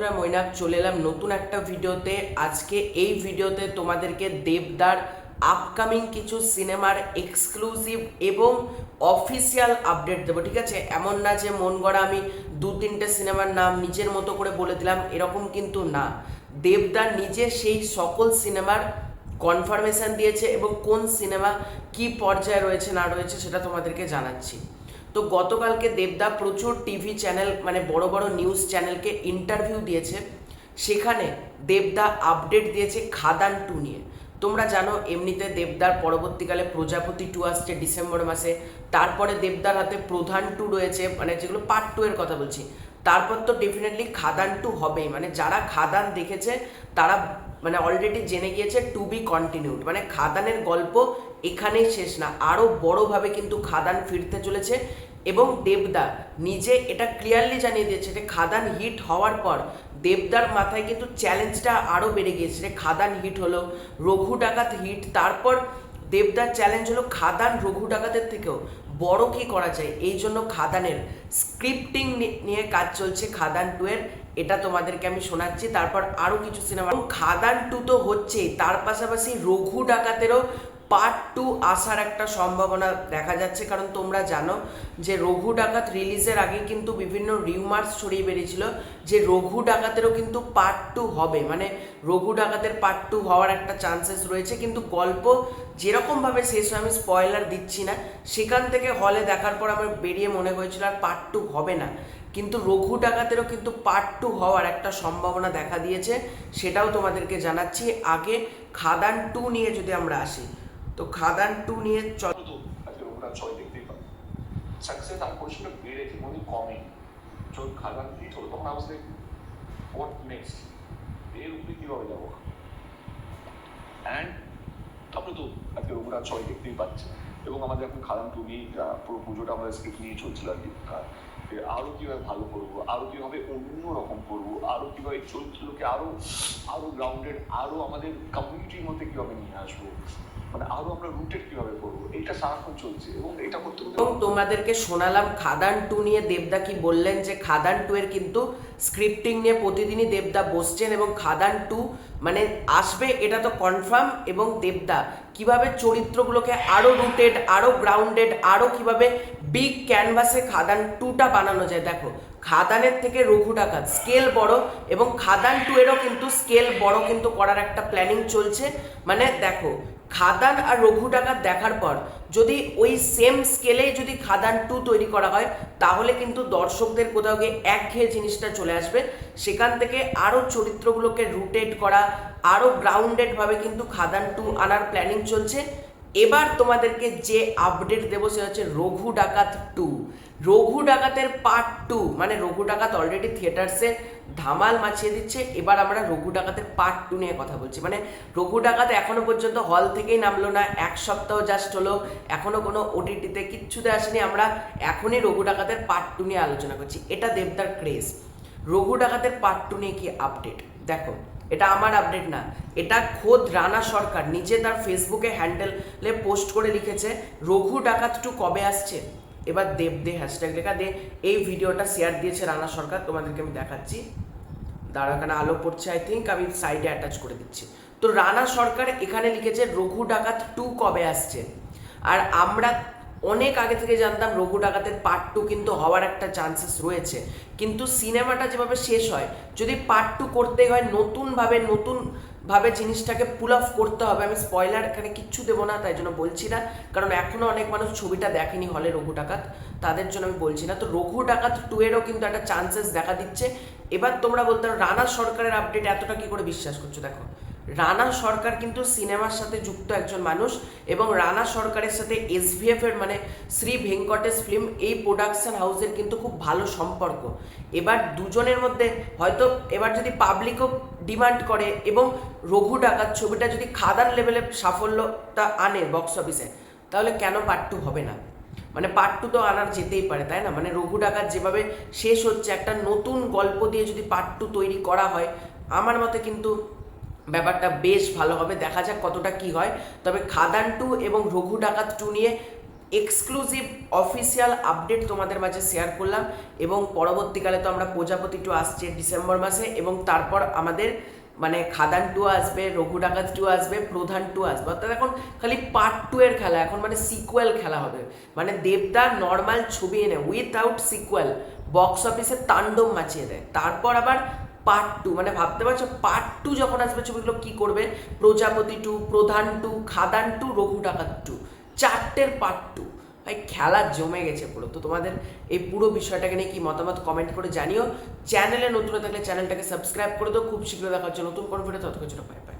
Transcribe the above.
বন্ধুরা, মৈনাক চলে এলাম নতুন একটা ভিডিওতে। আজকে এই ভিডিওতে তোমাদেরকে দেবদার আপকামিং কিছু সিনেমার এক্সক্লুসিভ এবং অফিসিয়াল আপডেট দেবো, ঠিক আছে? এমন না যে মন গড়া আমি দু তিনটে সিনেমার নাম নিজের মতো করে বলে দিলাম, এরকম কিন্তু না। দেবদার নিজে সেই সকল সিনেমার কনফার্মেশন দিয়েছে এবং কোন সিনেমা কি পর্যায়ে রয়েছে না রয়েছে সেটা তোমাদেরকে জানাচ্ছি। তো গতকালকে দেবদা প্রচুর টিভি চ্যানেল মানে বড় বড় নিউজ চ্যানেলকে ইন্টারভিউ দিয়েছে। সেখানে দেবদা আপডেট দিয়েছে খাদান 2 নিয়ে। তোমরা জানো এমনিতে দেবদার পরবর্তীকালে প্রজাপতি 2 আসছে ডিসেম্বর মাসে, তারপরে দেবদার হাতে প্রধান 2 রয়েছে, মানে যেগুলো পার্ট 2 এর কথা বলছি। তারপর তো ডেফিনেটলি খাদান 2 হবেই, মানে যারা খাদান দেখেছে তারা মানে অলরেডি জেনে গিয়েছে টু বি কন্টিনিউড, মানে খাদানের গল্প এখানেই শেষ না, আরও বড়োভাবে কিন্তু খাদান ফিরতে চলেছে। এবং দেবদা নিজে এটা ক্লিয়ারলি জানিয়ে দিয়েছে যে খাদান হিট হওয়ার পর দেবদার মাথায় কিন্তু চ্যালেঞ্জটা আরও বেড়ে গিয়েছে যে খাদান হিট হলো, রঘু ডাকাত হিট, তারপর দেবদার চ্যালেঞ্জ হলো খাদান রঘু ডাকাতের থেকেও বড় কি করা যায়। এই জন্য খাদানের স্ক্রিপ্টিং নিয়ে কাজ চলছে খাদান 2 এর, এটা তোমাদেরকে আমি শোনাচ্ছি। তারপর আরও কিছু সিনেমা, খাদান 2 তো হচ্ছেই, তার পাশাপাশি রঘু ডাকাতেরও পার্ট 2 আসার একটা সম্ভাবনা দেখা যাচ্ছে। কারণ তোমরা জানো যে রঘু ডাকাত রিলিজের আগে কিন্তু বিভিন্ন রিউমার্স ছড়িয়ে বেরিয়েছিল যে রঘু ডাকাতেরও কিন্তু পার্ট 2 হবে, মানে রঘু ডাকাতের পার্ট 2 হওয়ার একটা চান্সেস রয়েছে। কিন্তু গল্প যেরকমভাবে শেষ হয়, আমি স্পয়লার দিচ্ছি না, সেখান থেকে হলে দেখার পর আমার বেরিয়ে মনে হয়েছিল আর পার্ট 2 হবে না। কিন্তু রঘু ডাকাতেরও কিন্তু পার্ট 2 হওয়ার একটা সম্ভাবনা দেখা দিয়েছে, সেটাও তোমাদেরকে জানাচ্ছি। আগে খাদান 2 নিয়ে যদি আমরা আসি, তো খাদান 2 নিয়ে ওরা ছয় দেখতেই পাবে সাকসেস আনফরচুনেট বেড়েছে মনে কমে। যখন খাদান হিট হলো তখন আওয়াজ লাইক হোয়াট নেক্সট, এর উপরে কিভাবে যাবো। অ্যান্ড তারপরে তো আজকে ওরা ছয় দেখতেই পাচ্ছে। এবং আমাদের এখন খাদান 2 নিয়ে পুরো পুজোটা আমাদের স্ক্রিপ্ট নিয়ে চলছিল আর কি। আরো কিভাবে ভালো করবো, আরো কিভাবে অন্য রকম করবো, আরো কিভাবে চরিত্রকে আরো আরো গ্রাউন্ডেড, আরো আমাদের কমিউনিটির মধ্যে কিভাবে নিয়ে আসবো, মানে আরো আমরা রুটেড কিভাবে করবো, এটা সারাক্ষণ চলছে। এবং এটা করতে এবং তোমাদেরকে শোনালাম খাদান 2 নিয়ে দেবদা কি বললেন, যে খাদান 2 এর কিন্তু স্ক্রিপ্টিং নিয়ে প্রতিদিনই দেবদা বসছেন এবং খাদান 2 মানে আসবে এটা তো কনফার্ম। এবং দেবদা কিভাবে চরিত্রগুলোকে আরো রুটেড, আরো গ্রাউন্ডেড, আরো কিভাবে বিগ ক্যানভাসে খাদান 2টা বানানো যায়। দেখো খাদানের থেকে রঘু ডাকাত স্কেল বড়, এবং খাদান 2 এরও কিন্তু স্কেল বড় কিন্তু করার একটা প্ল্যানিং চলছে। মানে দেখো খাদান আর রঘু ডাকাত দেখার পর যদি ওই সেম স্কেলেই যদি খাদান 2 তৈরি করা হয়, তাহলে কিন্তু দর্শকদের কোথাও গিয়ে একঘেয়ে জিনিসটা চলে আসবে। সেখান থেকে আরও চরিত্রগুলোকে রুটেড করা, আরও গ্রাউন্ডেডভাবে কিন্তু খাদান 2 আনার প্ল্যানিং চলছে। এবার তোমাদেরকে যে আপডেট দেবো সেটা হচ্ছে রঘু ডাকাত 2, রঘু ডাকাতের পার্ট 2। মানে রঘু ডাকাত অলরেডি থিয়েটার্সে ধামাল মাছিয়ে দিচ্ছে, এবার আমরা রঘু ডাকাতের পার্ট 2 নিয়ে কথা বলছি। মানে রঘু ডাকাত এখনো পর্যন্ত হল থেকেই নামলো না, এক সপ্তাহ জাস্ট হলো, এখনো কোনো ওটিটিতে কিচ্ছুতে আসেনি। আমরা এখনই রঘু ডাকাতের পার্ট 2 নিয়ে আলোচনা করছি, এটা দেবদার ক্রেজ। রঘু ডাকাতের পার্ট 2 নিয়ে কি আপডেট দেখো, এটা আমার আপডেট না, এটা খোদ রানা সরকার নিজে তার ফেসবুকে হ্যান্ডেলে পোস্ট করে লিখেছে রঘু ডাকাত 2 কবে আসছে। এবার দেব হ্যাশট্যাগ লেখা দে, এই ভিডিওটা শেয়ার দিয়েছে রানা সরকার, তোমাদেরকে আমি দেখাচ্ছি। দাঁড়া, এখানে আলো পড়ছে, আই থিঙ্ক আমি সাইডে অ্যাটাচ করে দিচ্ছি। তো রানা সরকার এখানে লিখেছে রঘু ডাকাত 2 কবে আসছে। আর আমরা অনেক আগে থেকে জানতাম রঘু ডাকাতের পার্ট 2 কিন্তু হওয়ার একটা চান্সেস রয়েছে, কিন্তু সিনেমাটা যেভাবে শেষ হয়, যদি পার্ট 2 করতে হয় নতুনভাবে জিনিসটাকে পুল অফ করতে হবে। আমি স্পয়লার এখানে কিচ্ছু দেবো না, তাই জন্য বলছি না, কারণ এখনও অনেক মানুষ ছবিটা দেখেনি হলে রঘু ডাকাত, তাদের জন্য আমি বলছি না। তো রঘু ডাকাত 2 এরও কিন্তু একটা চান্সেস দেখা দিচ্ছে। এবার তোমরা বলতে পারো রানা সরকারের আপডেট এতটা কি করে বিশ্বাস করছো। দেখো রানা সরকার কিন্তু সিনেমার সাথে যুক্ত একজন মানুষ, এবং রানা সরকারের সাথে এসভিএফ এর মানে শ্রী ভেঙ্কটেশ ফিল্ম এই প্রোডাকশন হাউসের কিন্তু খুব ভালো সম্পর্ক। এবার দুজনের মধ্যে হয়তো এবার যদি পাবলিকও ডিমান্ড করে এবং রঘু ডাকাত ছবিটা যদি খাদান লেভেলে সাফল্যটা আনে বক্স অফিসে, তাহলে কেন পার্ট 2 হবে না। মানে পার্ট 2 তো আনার যেতেই পারে, তাই না? মানে রঘু ডাকাত যেভাবে শেষ হচ্ছে, একটা নতুন গল্প দিয়ে যদি পার্ট 2 তৈরি করা হয়, আমার মতে কিন্তু ব্যাপারটা বেশ ভালো হবে। দেখা যাক কতটা কি হয়। তবে খাদান 2 এবং রঘু ডাকাত 2 নিয়ে এক্সক্লুসিভ অফিসিয়াল আপডেট তোমাদের মাঝে শেয়ার করলাম। এবং পরবর্তীকালে তো আমরা প্রজাপতি 2 আসছে ডিসেম্বর মাসে, এবং তারপর আমাদের মানে খাদান 2 আসবে, রঘু ডাকাত 2 আসবে, প্রধান 2 আসবে। অর্থাৎ এখন খালি পার্ট 2 এর খেলা, এখন মানে সিকুয়েল খেলা হবে। মানে দেবদা নর্মাল ছবি এনে উইথআউট সিকুয়েল বক্স অফিসে তাণ্ডব মাচিয়ে দেয়। তারপর আবার পার্ট 2, মানে ভাবতে পারছো পার্ট 2 যখন আসবে ছবিগুলো কি করবে, প্রজাপতি 2, প্রধান 2, খাদান 2, রঘু ডাকাত 2, 4টের পার্ট 2। ভাই খেলা জমে গেছে পুরো। তো তোমাদের এই পুরো বিষয়টাকে নিয়ে কি মতামত কমেন্ট করে জানিও। চ্যানেলে নতুন থাকলে চ্যানেলটাকে সাবস্ক্রাইব করে দাও। খুব শীঘ্র দেখা হচ্ছে নতুন কোনো ভিডিও, ততক্ষণ জন্য বাই বাই।